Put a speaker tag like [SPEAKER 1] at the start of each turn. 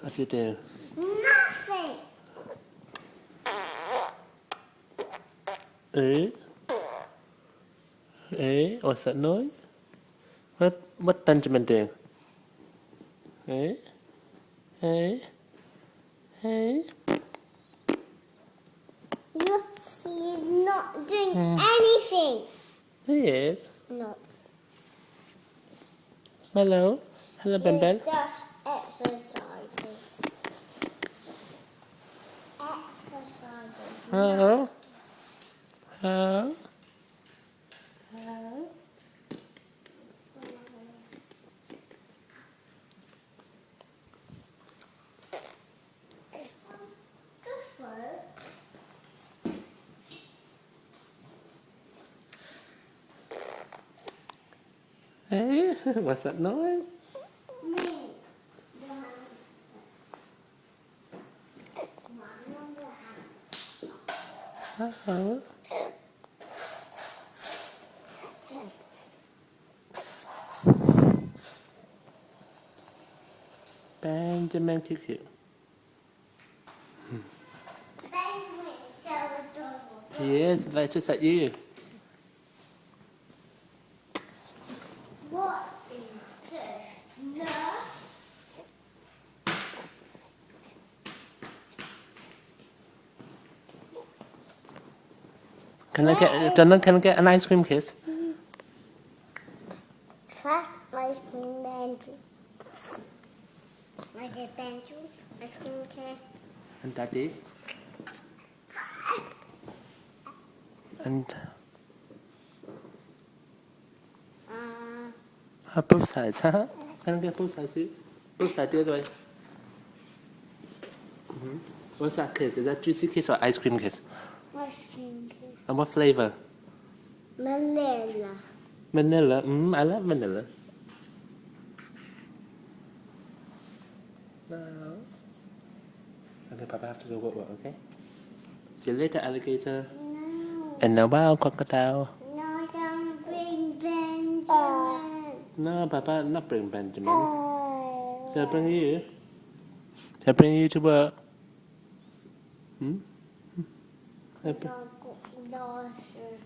[SPEAKER 1] What's it do?
[SPEAKER 2] Nothing.
[SPEAKER 1] What's that noise? What Benjamin do? Hey?
[SPEAKER 2] He's not doing anything.
[SPEAKER 1] He is.
[SPEAKER 2] No.
[SPEAKER 1] Hello, Ben.
[SPEAKER 2] He's just exercising.
[SPEAKER 1] Hello. Hey, what's that noise? Hello. Benjamin cute. He is, but just like you.
[SPEAKER 2] What is this? No.
[SPEAKER 1] Can I get an ice cream kiss?
[SPEAKER 2] First ice cream banjo. I did banjo, ice cream kiss.
[SPEAKER 1] And Daddy? And both sides, huh? Can I get both sides too? Both sides the other way. What's that kiss? Is that juicy kiss or ice cream kiss?
[SPEAKER 2] Ice cream kiss.
[SPEAKER 1] And what flavor?
[SPEAKER 2] Vanilla.
[SPEAKER 1] Vanilla. I love vanilla. No. Okay, Papa have to go work, okay? See you later, alligator.
[SPEAKER 2] No.
[SPEAKER 1] And now, wow, crocodile.
[SPEAKER 2] No, don't bring Benjamin.
[SPEAKER 1] No, Papa, not bring Benjamin. Shall I bring you? Shall I bring you to work?
[SPEAKER 2] Don't go glasses.